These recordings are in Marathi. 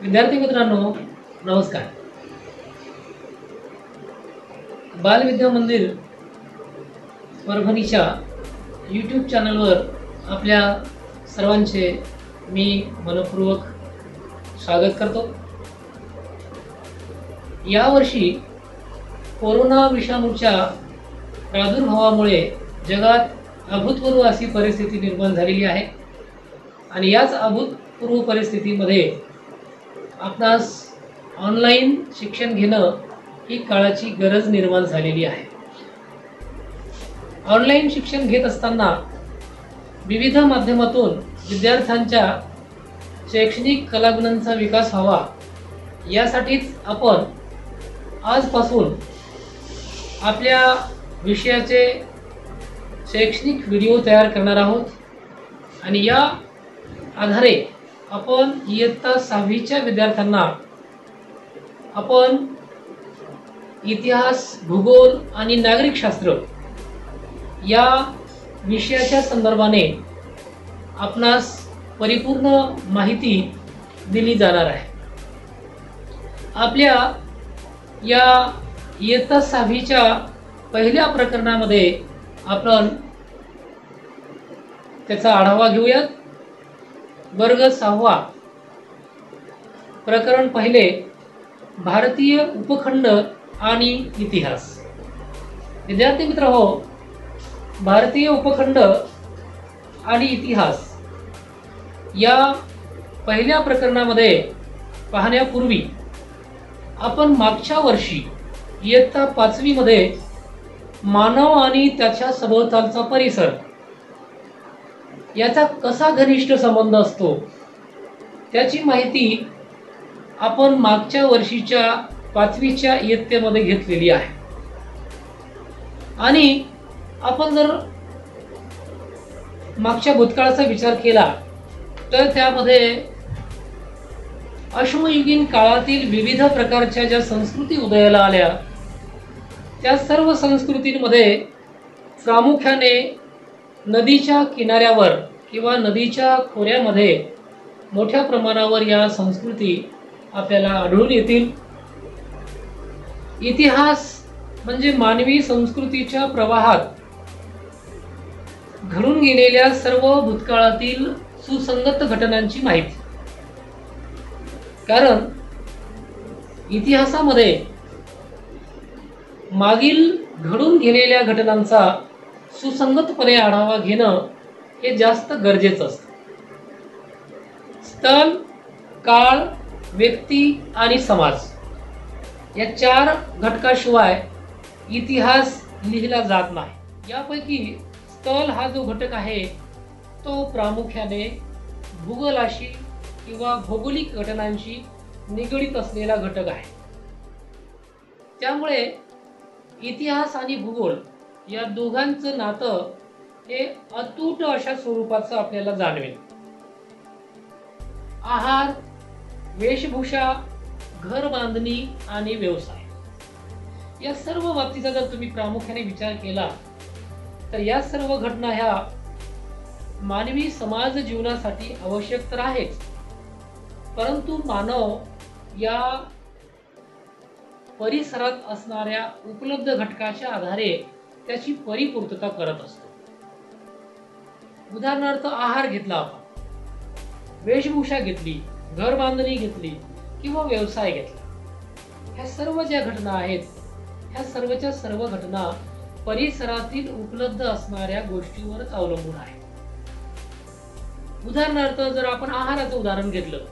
विद्यार्थी मित्रांनो, नमस्कार. बालविद्या मंदिर परभणीच्या यूट्यूब चॅनलवर आपल्या सर्वांचे मी मनपूर्वक स्वागत करतो. यावर्षी कोरोना विषाणूच्या प्रादुर्भावामुळे जगात अभूतपूर्व अशी परिस्थिती निर्माण झालेली आहे आणि याच अभूतपूर्व परिस्थितीमध्ये आपणास ऑनलाईन शिक्षण घेणं ही काळाची गरज निर्माण झालेली आहे. ऑनलाईन शिक्षण घेत असताना विविध माध्यमातून विद्यार्थ्यांच्या शैक्षणिक कलागुणांचा विकास व्हावा यासाठीच आपण आजपासून आपल्या विषयाचे शैक्षणिक व्हिडिओ तयार करणार आहोत आणि या आधारे आपण इयत्ता 6वीच्या विद्यार्थ्यांना आपण इतिहास, भूगोल आणि नागरिकशास्त्र या विषयाच्या संदर्भाने आपणास परिपूर्ण माहिती दिली जाणार आहे. आपल्या या इयत्ता 6वीच्या पहिल्या प्रकरणामध्ये आपण त्याचा आढावा घेऊयात. वर्ग 6वा, प्रकरण पहिले, भारतीय उपखंड आणि इतिहास. विद्यार्थी मित्र हो, भारतीय उपखंड आणि इतिहास या पहिल्या प्रकरणामध्ये पाहण्यापूर्वी आपण मागच्या वर्षी इयत्ता 5वी मध्ये मानव आणि त्याच्या सभोवतालचा परिसर याचा कसा घनिष्ठ संबंध असतो त्याची माहिती आपण मागच्या वर्षीच्या 5वीच्या इयत्तेमध्ये घेतलेली आहे. आणि आपण जर मागच्या भूतकाळाचा विचार केला तर त्यामध्ये अश्मयुगीन काळातील विविध प्रकारच्या ज्या संस्कृती उदयाला आल्या त्या सर्व संस्कृतींमध्ये प्रामुख्याने नदीच्या किनाऱ्यावर किंवा नदीच्या खोऱ्यामध्ये मोठ्या प्रमाणावर या संस्कृती आपल्याला आढळून येतील. इतिहास म्हणजे मानवी संस्कृतीच्या प्रवाहात घडून गेलेल्या सर्व भूतकाळातील सुसंगत घटनांची माहिती. कारण इतिहासामध्ये मागील घडून गेलेल्या घटनांचा सुसंगतपणे आढावा घेणं हे जास्त गरजेचं असतं. स्थळ, काळ, व्यक्ती आणि समाज या 4 घटकाशिवाय इतिहास लिहिला जात नाही. यापैकी स्थळ हा जो घटक आहे तो प्रामुख्याने भूगोलाशी किंवा भौगोलिक घटनांशी निगडीत असलेला घटक आहे. त्यामुळे इतिहास आणि भूगोल या दोघांचं नातं हे अतूट अशा स्वरूपाचं आपल्याला जाणवेल. आहार, वेशभूषा, घर बांधणी आणि व्यवसाय या सर्व बाबतीचा जर तुम्ही प्रामुख्याने विचार केला तर या सर्व घटना ह्या मानवी समाज जीवनासाठी आवश्यक तर आहेच, परंतु मानव या परिसरात असणाऱ्या उपलब्ध घटकाच्या आधारे त्याची परिपूर्तता करत असतो. उदाहरणार्थ आहार घेतला आपण, वेशभूषा घेतली, घर बांधणी घेतली किंवा व्यवसाय घेतला. ह्या सर्व ज्या घटना आहेत ह्या सर्वच्या सर्व घटना परिसरातील उपलब्ध असणाऱ्या गोष्टीवरच अवलंबून आहेत. उदाहरणार्थ जर आपण आहाराचं उदाहरण घेतलं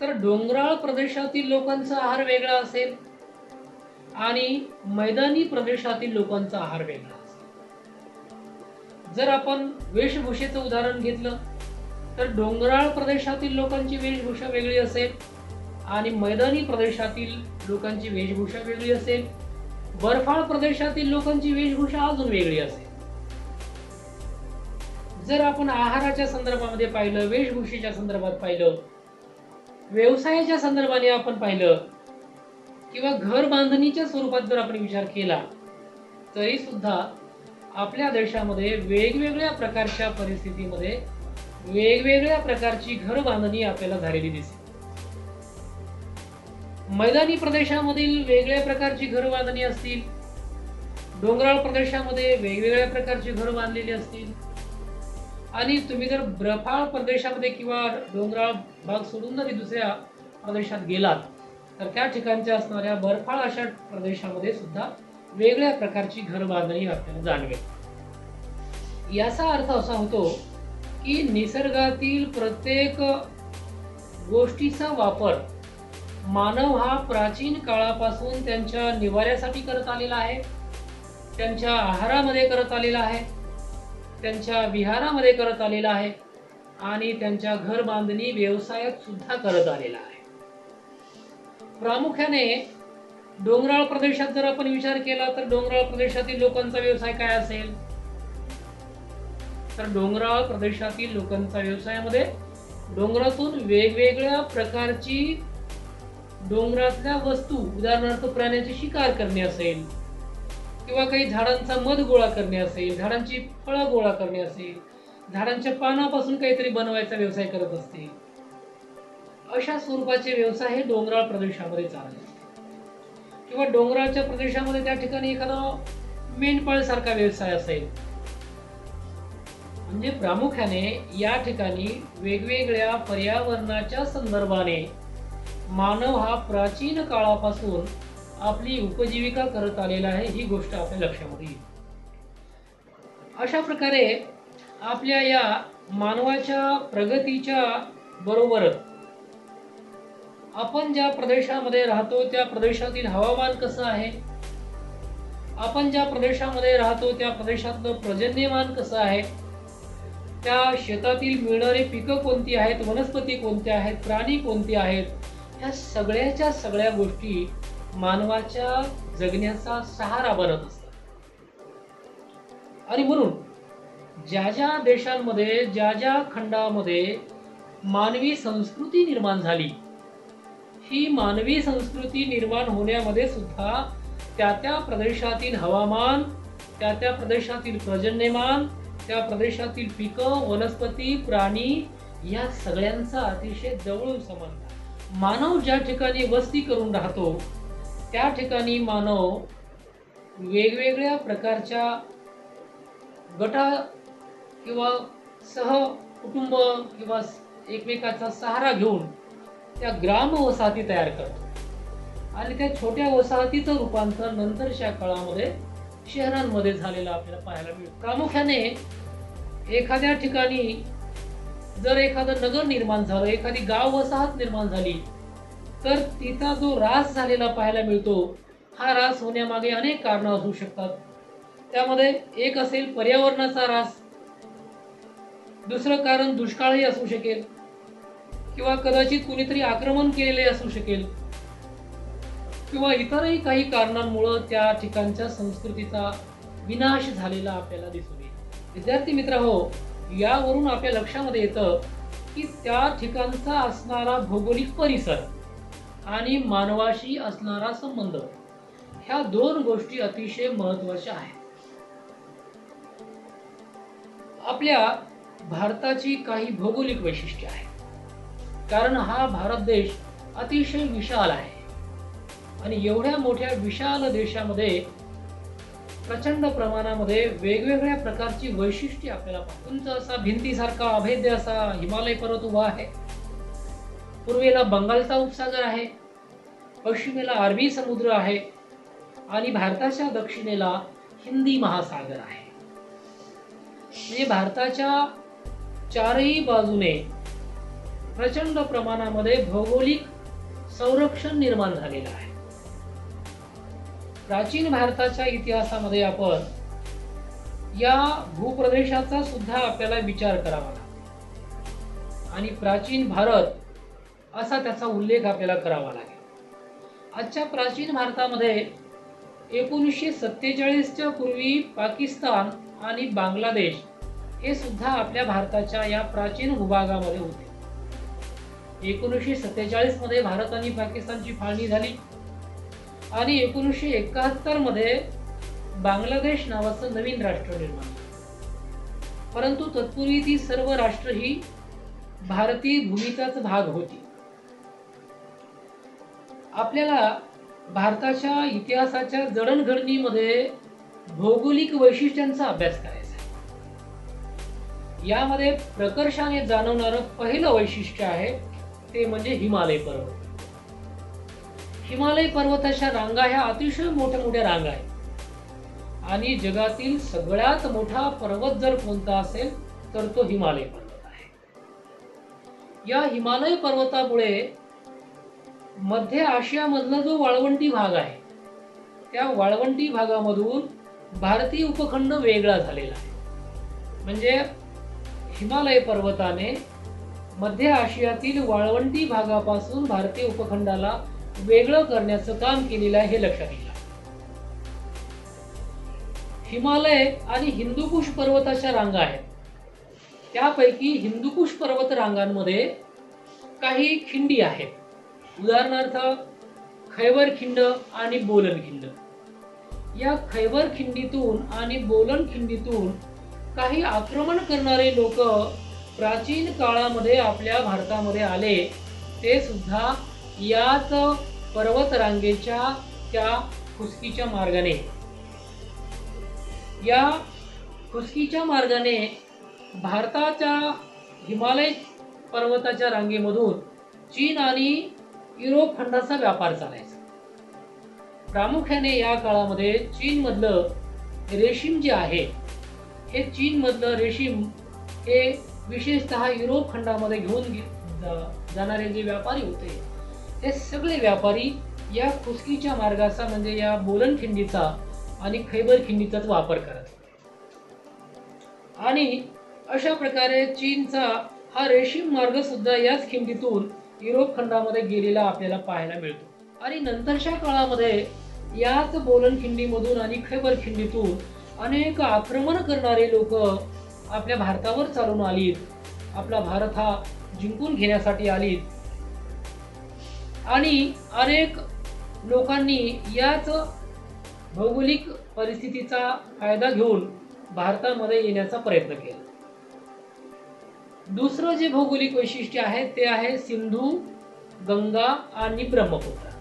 तर डोंगराळ प्रदेशातील लोकांचा आहार वेगळा असेल आणि मैदानी प्रदेशातील लोकांचा आहार वेगळा असेल. जर आपण वेशभूषेचं उदाहरण घेतलं तर डोंगराळ प्रदेशातील लोकांची वेशभूषा वेगळी असेल आणि मैदानी प्रदेशातील लोकांची वेशभूषा वेगळी असेल. बर्फाळ प्रदेशातील लोकांची वेशभूषा अजून वेगळी असेल. जर आपण आहाराच्या संदर्भामध्ये पाहिलं, वेशभूषेच्या संदर्भात पाहिलं, व्यवसायाच्या संदर्भाने आपण पाहिलं किंवा घर बांधणीच्या स्वरूपात जर आपण विचार केला तरी सुद्धा आपल्या देशामध्ये वेगवेगळ्या प्रकारच्या परिस्थितीमध्ये वेगवेगळ्या प्रकारची घर बांधणी आपल्याला झालेली दिसते. मैदानी प्रदेशामधील वेगळ्या प्रकारची घर बांधणी असतील, डोंगराळ प्रदेशामध्ये वेगवेगळ्या प्रकारची घर बांधलेली असतील, आणि तुम्ही जर बर्फाळ प्रदेशामध्ये किंवा डोंगराळ भाग सोडून जरी दुसऱ्या प्रदेशात गेलात तर त्या ठिकाणच्या असणाऱ्या बर्फाळ अशा प्रदेशामध्ये सुद्धा वेगळ्या प्रकारची घर बांधणी आपल्याला जाणवेल। याचा अर्थ असा होतो की निसर्गातील प्रत्येक गोष्टीचा वापर मानव हा प्राचीन काळापासून त्यांच्या निवाऱ्यासाठी करत आलेला आहे, त्यांच्या आहारामध्ये करत आलेला आहे, त्यांच्या विहारामध्ये करत आलेला आहे आणि त्यांच्या घर बांधणी व्यवसायात सुद्धा करत आलेला आहे। प्रामुख्याने डोंगराळ प्रदेशात जर आपण विचार केला तर डोंगराळ प्रदेशातील लोकांचा व्यवसाय काय असेल, तर डोंगराळ प्रदेशातील लोकांचा व्यवसायामध्ये डोंगरातून वेगवेगळ्या प्रकारची डोंगरातल्या वस्तू, उदाहरणार्थ प्राण्याची शिकार करणे असेल किंवा काही झाडांचा मध गोळा करणे असेल, झाडांची फळं गोळा करणे असेल, झाडांच्या पानापासून काहीतरी बनवायचा व्यवसाय करत असतील, अशा स्वरूपाचे व्यवसाय हे डोंगराळ प्रदेशामध्ये चालत असतात। किंवा डोंगराळच्या प्रदेशामध्ये त्या ठिकाणी एखादा मेंढपाळ सारखा व्यवसाय असेल। म्हणजे प्रामुख्याने या ठिकाणी वेगवेगळ्या पर्यावरणाच्या संदर्भाने मानव हा प्राचीन काळापासून आपली उपजीविका करत आलेला आहे, ही गोष्ट आपल्या लक्षामध्ये येईल। अशा प्रकारे आपल्या या मानवाच्या प्रगतीच्या बरोबरच आपण ज्या प्रदेशामध्ये राहतो त्या प्रदेशातील हवामान कसं आहे, आपण ज्या प्रदेशामध्ये राहतो त्या प्रदेशातलं पर्जन्यमान कसं आहे, त्या शेतातील मिळणारी पिकं कोणती आहेत, वनस्पती कोणत्या आहेत, प्राणी कोणते आहेत, ह्या सगळ्याच्या सगळ्या गोष्टी मानवाच्या जगण्याचा सहारा बनत असतात। आणि म्हणून ज्या ज्या देशांमध्ये, ज्या ज्या खंडामध्ये मानवी संस्कृती निर्माण झाली, ही मानवी संस्कृती निर्माण होण्यामध्ये सुद्धा त्या त्या प्रदेशातील हवामान, त्या त्या प्रदेशातील पर्जन्यमान, त्या प्रदेशातील पिकं, वनस्पती, प्राणी या सगळ्यांचा अतिशय जवळून संबंध आहे। मानव ज्या ठिकाणी वस्ती करून राहतो त्या ठिकाणी मानव वेगवेगळ्या प्रकारच्या गटा किंवा सह कुटुंब किंवा एकमेकाचा सहारा घेऊन त्या ग्राम वसाहती तयार करतो आणि त्या छोट्या वसाहतीचं रूपांतर नंतरच्या काळामध्ये शहरांमध्ये झालेलं आपल्याला पाहायला मिळतं। प्रामुख्याने एखाद्या ठिकाणी जर एखादं नगर निर्माण झालं, एखादी गाव वसाहत निर्माण झाली तर तिचा जो ऱ्हास झालेला पाहायला मिळतो, हा ऱ्हास होण्यामागे अनेक कारणं असू शकतात। त्यामध्ये एक असेल पर्यावरणाचा ऱ्हास, दुसरं कारण दुष्काळही असू शकेल किंवा कदाचित कुणीतरी आक्रमण केलेले असू शकेल किंवा इतरही काही कारणांमुळे त्या ठिकाणच्या संस्कृतीचा विनाश झालेला आपल्याला दिसून येईल। विद्यार्थी मित्रहो, यावरून आपल्या लक्षामध्ये येतं की त्या ठिकाणचा असणारा भौगोलिक परिसर आणि मानवाशी असणारा संबंध, ह्या दोन गोष्टी अतिशय महत्त्वाच्या आहेत। आपल्या भारताची काही भौगोलिक वैशिष्ट्ये आहेत, कारण हा भारत देश अतिशय विशाल आहे आणि एवढ्या मोठ्या विशाल देशामध्ये प्रचंड प्रमाणामध्ये वेगवेगळ्या प्रकारची वैशिष्ट्ये आपल्याला उंच असा भिंतीसारखा अभेद्य असा हिमालय पर्वत उभा आहे, पूर्वेला बंगालचा उपसागर आहे, पश्चिमेला अरबी समुद्र आहे आणि भारताच्या दक्षिणेला हिंदी महासागर आहे। म्हणजे भारताच्या चारही बाजूने प्रचंड प्रमाणामध्ये भौगोलिक संरक्षण निर्माण झालेलं आहे। प्राचीन भारताच्या इतिहासामध्ये आपण या भूप्रदेशाचा सुद्धा आपल्याला विचार करावा लागेल आणि प्राचीन भारत असा त्याचा उल्लेख आपल्याला करावा लागेल। आजच्या प्राचीन भारतामध्ये 1947च्या पूर्वी पाकिस्तान आणि बांगलादेश हे सुद्धा आपल्या भारताच्या या प्राचीन भूभागामध्ये होते। 1947 मध्ये भारत आणि पाकिस्तानची फाळणी झाली आणि 1971 मध्ये बांगलादेश नावाचं नवीन राष्ट्र निर्माण झालं, परंतु तत्पूर्वी ती सर्व राष्ट्र ही भारतीय भूमीचाच भाग होती। आपल्याला भारताच्या इतिहासाच्या जडणघडणीमध्ये भौगोलिक वैशिष्ट्यांचा अभ्यास करायचा आहे. यामध्ये प्रकर्षाने जाणवणारं पहिलं वैशिष्ट्य आहे ते म्हणजे हिमालय पर्वत. हिमालय पर्वताच्या रांगा ह्या अतिशय मोठ्या मोठ्या रांगा आहेत आणि जगातील सगळ्यात मोठा पर्वत जर कोणता असेल तर तो हिमालय पर्वत आहे. या हिमालय पर्वतामुळे मध्य आशियामधला जो वाळवंटी भाग आहे त्या वाळवंटी भागामधून भारतीय उपखंड वेगळा झालेला आहे. म्हणजे हिमालय पर्वताने मध्य आशियातील वाळवंटी भागापासून भारतीय उपखंडाला वेगळं करण्याचं काम केलेलं आहे हे लक्षात घ्या. हिमालय आणि हिंदुकुश पर्वताच्या रांगा आहेत. त्यापैकी हिंदुकुश पर्वत रांगांमध्ये काही खिंडी आहेत. उदाहरणार्थ खैबर खिंड आणि बोलन खिंड. या खैबर खिंडीतून आणि बोलन खिंडीतून काही आक्रमण करणारे लोक प्राचीन काळामध्ये आपल्या भारतामध्ये आले. ते सुद्धा याच पर्वत रांगेच्या त्या खुसकीच्या मार्गाने. या खुसकीच्या मार्गाने भारताच्या हिमालय पर्वताच्या रांगेमधून चीन आणि युरोप खंडाचा व्यापार चालायचा. प्रामुख्याने या काळामध्ये चीन मधलं रेशीम जे आहे हे चीन मधलं रेशीम हे विशेषतः युरोप खंडामध्ये घेऊन जाणारे जे व्यापारी होते हे सगळे व्यापारी या खुसकीच्या मार्गाचा म्हणजे या बोलन खिंडीचा आणि खैबर खिंडीचाच वापर करत होते. आणि अशा प्रकारे चीनचा हा रेशीम मार्ग सुद्धा याच खिंडीतून युरोप खंडामध्ये गेलेला आपल्याला पाहायला मिळतो. आणि नंतरच्या काळामध्ये याच बोलन खिंडीमधून आणि खैबर खिंडीतून अनेक आक्रमण करणारे लोक आपल्या भारतावर चालून आलीत. आपला भारत हा जिंकून घेण्यासाठी आलीत आणि अनेक लोकांनी याच भौगोलिक परिस्थितीचा फायदा घेऊन भारतामध्ये येण्याचा प्रयत्न केला. दुसरं जे भौगोलिक वैशिष्ट्य आहे ते आहे सिंधू, गंगा आणि ब्रह्मपुत्रा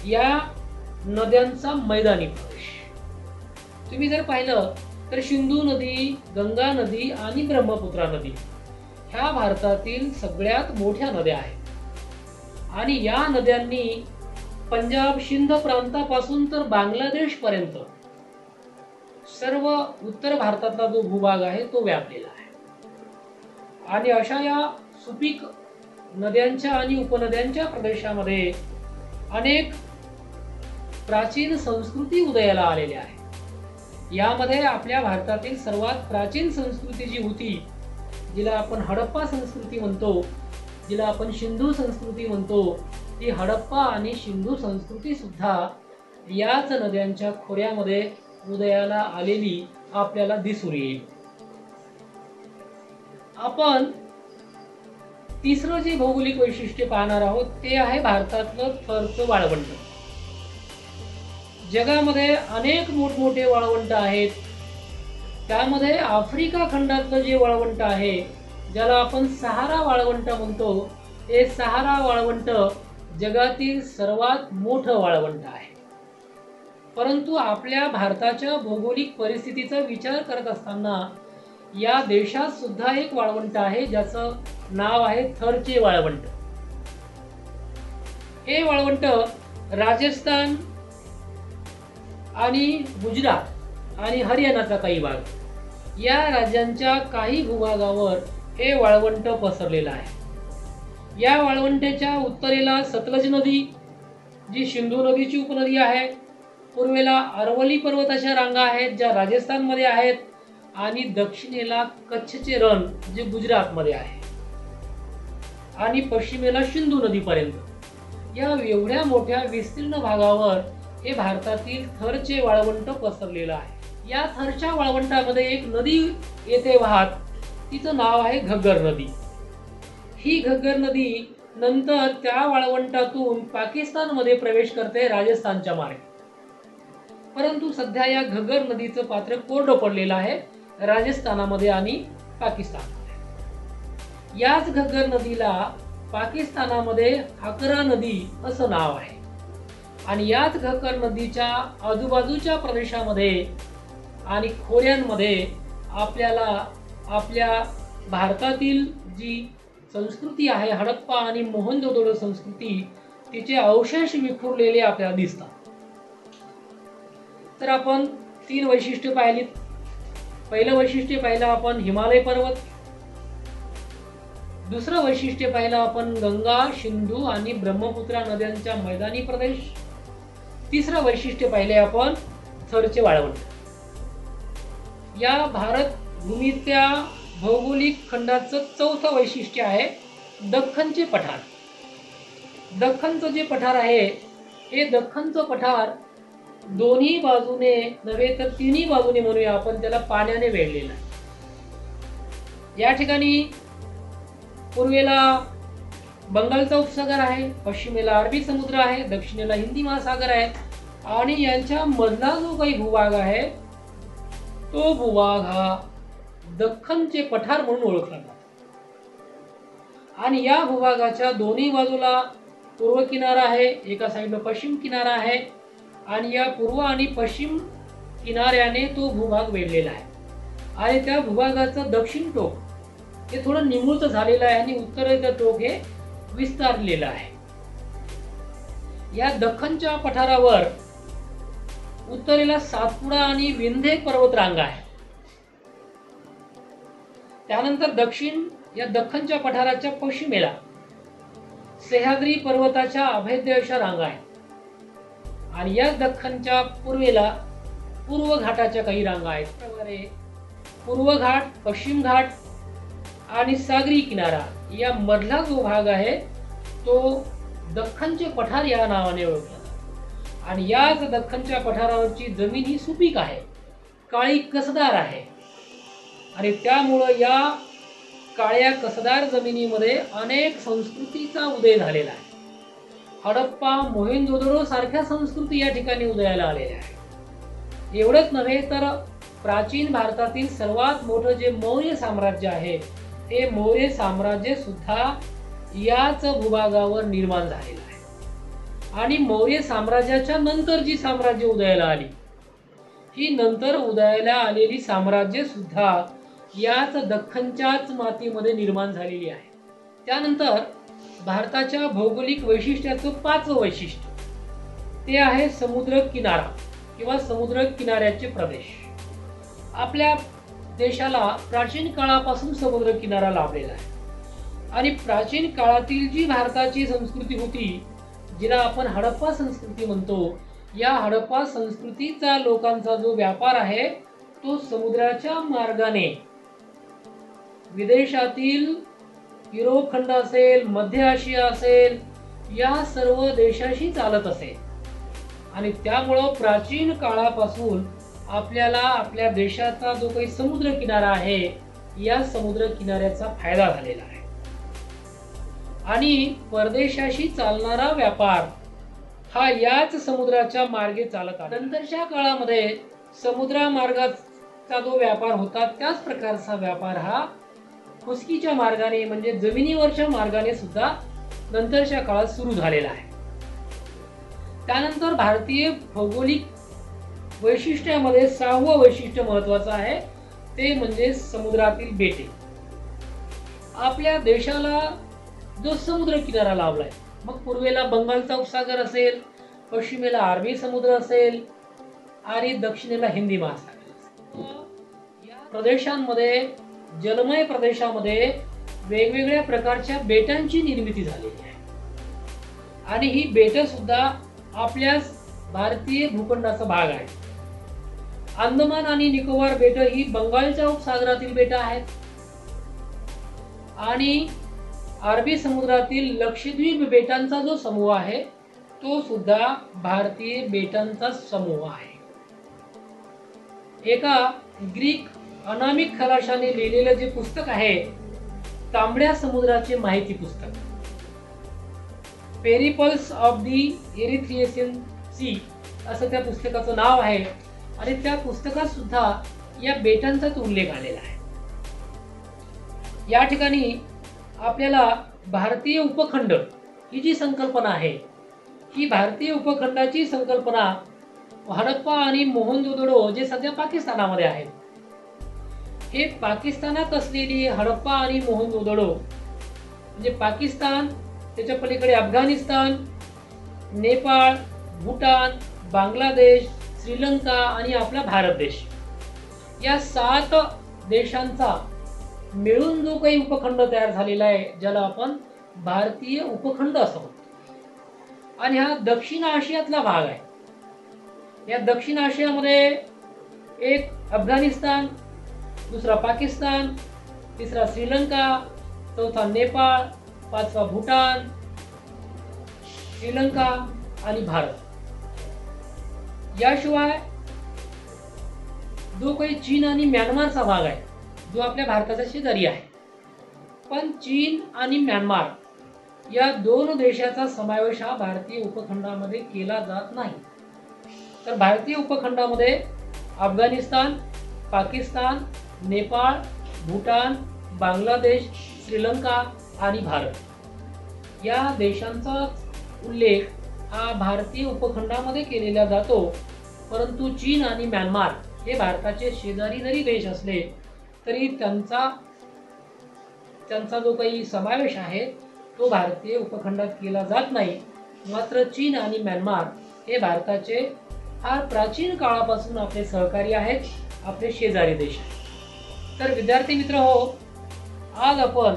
या नद्यांचा मैदानी प्रदेश. तुम्ही जर पाहिलं तर सिंधू नदी, गंगा नदी आणि ब्रह्मपुत्रा नदी ह्या भारतातील सगळ्यात मोठ्या नद्या आहेत. आणि या नद्यांनी पंजाब सिंध प्रांतापासून तर बांगलादेश पर्यंत सर्व उत्तर भारतातला जो भूभाग आहे तो व्यापलेला आहे. आणि अशा या सुपीक नद्यांच्या आणि उपनद्यांच्या प्रदेशामध्ये अनेक प्राचीन संस्कृती उदयाला आलेल्या आहेत. यामध्ये आपल्या भारतातील सर्वात प्राचीन संस्कृती जी होती जिला आपण हडप्पा संस्कृती म्हणतो, जिला आपण सिंधू संस्कृती म्हणतो, ती हडप्पा आणि सिंधू संस्कृती सुद्धा याच नद्यांच्या खोऱ्यामध्ये उदयाला आलेली आपल्याला दिसून येईल. आपण तिसरं जे भौगोलिक वैशिष्ट्य पाहणार आहोत ते आहे भारतातलं थरचं वाळवंट. जगामध्ये अनेक मोठमोठे वाळवंट आहेत. त्यामध्ये आफ्रिका खंडातलं जे वाळवंट आहे ज्याला आपण सहारा वाळवंट म्हणतो, हे सहारा वाळवंट जगातील सर्वात मोठं वाळवंट आहे. परंतु आपल्या भारताच्या भौगोलिक परिस्थितीचा विचार करत असताना या देशात सुद्धा एक वाळवंट आहे ज्याचं नाव आहे थरचे वाळवंट. हे वाळवंट राजस्थान आणि गुजरात आणि हरियाणाचा काही भाग या राज्यांच्या काही भूभागावर हे वाळवंट पसरलेलं आहे. या वाळवंटाच्या उत्तरेला सतलज नदी जी सिंधू नदीची उपनदी आहे, पूर्वेला अरवली पर्वताच्या रांगा आहेत ज्या राजस्थानमध्ये आहेत आणि दक्षिणेला कच्छचे रण जे गुजरातमध्ये आहे आणि पश्चिमेला सिंधू नदीपर्यंत या एवढ्या मोठ्या विस्तीर्ण भागावर हे भारतातील थरचे वाळवंट पसरलेलं आहे. या थरच्या वाळवंटामध्ये एक नदी येथे वाहत, तिचं नाव आहे घग्गर नदी. ही घग्गर नदी नंतर त्या वाळवंटातून पाकिस्तानमध्ये प्रवेश करते राजस्थानच्या मार्गे. परंतु सध्या या घग्गर नदीचं पात्र कोरडं पडलेलं आहे राजस्थानामध्ये आणि पाकिस्तानमध्ये. याच घग्गर नदीला पाकिस्तानामध्ये हाकरा नदी असं नाव आहे. आणि याच घग्गर नदीच्या आजूबाजूच्या प्रदेशामध्ये आणि खोऱ्यांमध्ये आपल्याला आपल्या भारतातील जी संस्कृती आहे, हडप्पा आणि मोहनजोदडो संस्कृती, तिचे अवशेष विखुरलेले आपल्याला दिसतात. तर आपण 3 वैशिष्ट्ये पाहिलीत. पहिलं वैशिष्ट्य पाहिलं आपण हिमालय पर्वत, दुसरं वैशिष्ट्य पाहिलं आपण गंगा, सिंधू आणि ब्रह्मपुत्रा नद्यांच्या मैदानी प्रदेश, तिसरं वैशिष्ट्य पाहिले आपण थरचे वाळवंट. या भारत भूमीच्या भौगोलिक खंडाचं चौथं वैशिष्ट्य आहे दख्खनचे पठार. दख्खनचं जे पठार आहे, हे दख्खनचं पठार दोन्ही बाजूने नव्हे तर तिन्ही बाजूने म्हणूया आपण, त्याला पाण्याने वेढलेलं आहे. या ठिकाणी पूर्वेला बंगालचा उपसागर आहे, पश्चिमेला अरबी समुद्र आहे, दक्षिणेला हिंदी महासागर आहे आणि यांच्या मधला जो काही भूभाग आहे तो भूभाग हा दख्खनचे पठार म्हणून ओळखला जातो. आणि या भूभागाच्या दोन्ही बाजूला पूर्व किनारा आहे, एका साईडला पश्चिम किनारा आहे आणि या पूर्व आणि पश्चिम किनाऱ्याने तो भूभाग वेढलेला आहे. आणि त्या भूभागाचं दक्षिण टोक हे थोडं निमुळत झालेलं आहे आणि उत्तरेचं टोक हे विस्तारलेलं आहे. या दख्खनच्या पठारावर उत्तरेला सातपुडा आणि विंध्य पर्वतरांगा आहे. त्यानंतर या दख्खनच्या पठाराच्या पश्चिमेला सह्याद्री पर्वताच्या अभेद्य अशा रांगा आहेत. आणि या दख्खनच्या पूर्वेला पूर्व घाटाच्या काही रांगा आहेत. प्रकारे पूर्व घाट, पश्चिम घाट आणि सागरी किनारा या मधला जो भाग आहे तो दख्खनचे पठार या नावाने ओळखला जातो. आणि याच दख्खनच्या पठारावरची जमीन ही सुपीक आहे, काळी कसदार आहे आणि त्यामुळं या काळ्या कसदार जमिनीमध्ये अनेक संस्कृतीचा उदय झालेला आहे. हडप्पा, मोहेंजोदडो सारख्या संस्कृती या ठिकाणी उदयाला आलेल्या आहेत. एवढंच नव्हे तर प्राचीन भारतातील सर्वात मोठं जे मौर्य साम्राज्य आहे, ते मौर्य साम्राज्य सुद्धा याच भूभागावर निर्माण झालेलं आहे. आणि मौर्य साम्राज्याच्या नंतर जी साम्राज्य उदयाला आली, ही नंतर उदयाला आलेली साम्राज्य सुद्धा याच दख्खनच्याच मातीमध्ये निर्माण झालेली आहे. त्यानंतर भारताच्या भौगोलिक वैशिष्ट्याचं 5वं वैशिष्ट्य ते आहे समुद्र किनारा किंवा समुद्र किनाऱ्याचे प्रदेश. आपल्या देशाला प्राचीन काळापासून समुद्र किनारा लाभलेला आहे आणि प्राचीन काळातील जी भारताची संस्कृती होती, जिला आपण हडप्पा संस्कृती म्हणतो, या हडप्पा संस्कृतीचा लोकांचा जो व्यापार आहे तो समुद्राच्या मार्गाने विदेशातील युरोप खंड असेल, मध्य आशिया असेल, या सर्व देशाशी चालत असेल. आणि त्यामुळं प्राचीन काळापासून आपल्याला आपल्या देशाचा जो काही समुद्र किनारा आहे, या समुद्र किनाऱ्याचा फायदा झालेला आहे. आणि परदेशाशी चालणारा व्यापार हा याच समुद्राच्या मार्गे चालत आला. नंतरच्या काळामध्ये समुद्रामार्गाचा जो व्यापार होता, त्याच प्रकारचा व्यापार हा खुसकीच्या मार्गाने म्हणजे जमिनीवरच्या मार्गाने सुद्धा नंतरच्या काळात सुरू झालेला आहे. त्यानंतर भारतीय भौगोलिक वैशिष्ट्यामध्ये 6वं वैशिष्ट्य महत्वाचं आहे, ते म्हणजे समुद्रातील बेटे. आपल्या देशाला जो समुद्र किनारा लाभलाय, मग पूर्वेला बंगालचा उपसागर असेल, पश्चिमेला अरबी समुद्र असेल आणि दक्षिणेला हिंदी महासागर असेल. या प्रदेशांमध्ये, जलमय प्रदेशामध्ये वेगवेगळ्या प्रकारच्या बेटांची निर्मिती झालेली आहे आणि ही बेट सुद्धा आपल्या भारतीय भूखंडाचा भाग आहे. अंदमान आणि निकोबार बेट ही बंगालच्या उपसागरातील बेट आहेत आणि अरबी समुद्रातील लक्षद्वीप बेटांचा जो समूह आहे तो सुद्धा भारतीय बेटांचा समूह आहे. एका ग्रीक अनामिक खलाशाने लिहिलेलं जे पुस्तक आहे, तांबड्या समुद्राचे माहिती पुस्तक, Periplus of the Erythraean Sea असं त्या पुस्तकाचं नाव आहे आणि त्या पुस्तकात सुद्धा या बेटांचाच उल्लेख आलेला आहे. या ठिकाणी आपल्याला भारतीय उपखंड ही जी संकल्पना आहे ही भारतीय उपखंडाची संकल्पना हडप्पा आणि मोहनजोदडो जे सध्या पाकिस्तानामध्ये आहेत, हे पाकिस्तानात असलेली हडप्पा आणि मोहनजोदडो म्हणजे पाकिस्तान, त्याच्या पलीकडे अफगाणिस्तान, नेपाळ, भूटान, बांगलादेश, श्रीलंका आणि आपला भारत देश, या 7 देशांचा मिळून जो काही उपखंड तयार झालेला आहे, ज्याला आपण भारतीय उपखंड असं म्हणतो. आणि हा दक्षिण आशियातला भाग आहे. या दक्षिण आशियामध्ये एक अफगाणिस्तान, दुसरा पाकिस्तान, तिसरा श्रीलंका, चौथा नेपाळ, पाचवा भूटान, श्रीलंका आणि भारत. याशिवाय जो काही चीन आणि म्यानमारचा भाग आहे, जो आपल्या भारताचा शेजारी आहे. पण चीन आणि म्यानमार या 2 देशाचा समावेश हा भारतीय उपखंडामध्ये केला जात नाही. तर भारतीय उपखंडामध्ये अफगाणिस्तान, पाकिस्तान, नेपाळ, भूटान, बांगलादेश, श्रीलंका आणि भारत या देशांचा उल्लेख हा भारतीय उपखंडामध्ये केलेला जातो. परंतु चीन आणि म्यानमार हे भारताचे शेजारी जरी देश असले तरी त्यांचा जो काही समावेश आहे तो भारतीय उपखंडात केला जात नाही. मात्र चीन आणि म्यानमार हे भारताचे फार प्राचीन काळापासून आपले सहकारी आहेत, आपले शेजारी देश. तर विद्यार्थी मित्र हो, आज आपण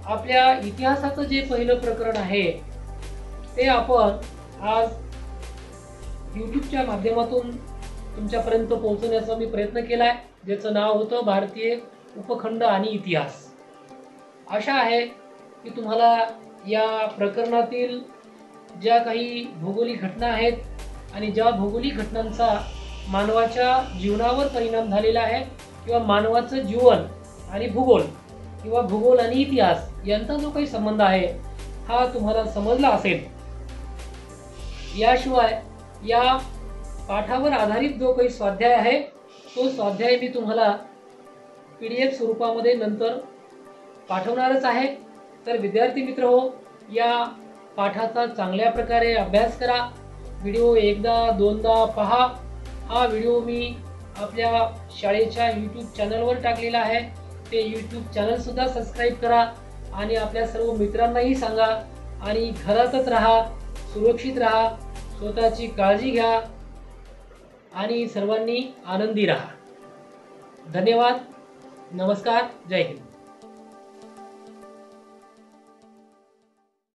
आपल्या इतिहासाचं जे पहिलं प्रकरण आहे ते आपण आज यूट्यूबच्या माध्यमातून तुमच्यापर्यंत पोहोचवण्याचा मी प्रयत्न केला आहे, ज्याचं नाव होतं भारतीय उपखंड आणि इतिहास. आशा आहे की तुम्हाला या प्रकरणातील ज्या काही भौगोलिक घटना आहेत आणि ज्या भौगोलिक घटनांचा मानवाच्या जीवनावर परिणाम झालेला आहे किंवा मानवाचं जीवन आणि भूगोल किंवा भूगोल आणि इतिहास यांचा जो काही संबंध आहे हा तुम्हाला समजला असेल. याशिवाय या पाठावर आधारित जो काही स्वाध्याय आहे तो स्वाध्याय मी तुम्हाला PDF स्वरूपामध्ये नंतर पाठवणारच आहे. तर विद्यार्थी मित्र हो, या पाठाचा चांगल्या प्रकारे अभ्यास करा. व्हिडिओ एकदा दोनदा पहा. हा व्हिडिओ मी आपल्या शाळेच्या यूट्यूब चॅनलवर टाकलेला आहे. ते यूट्यूब चॅनलसुद्धा सबस्क्राईब करा आणि आपल्या सर्व मित्रांनाही सांगा. आणि घरातच राहा, सुरक्षित राहा, स्वतःची काळजी घ्या आणि सर्वांनी आनंदी राहा. धन्यवाद. नमस्कार. जय हिंद.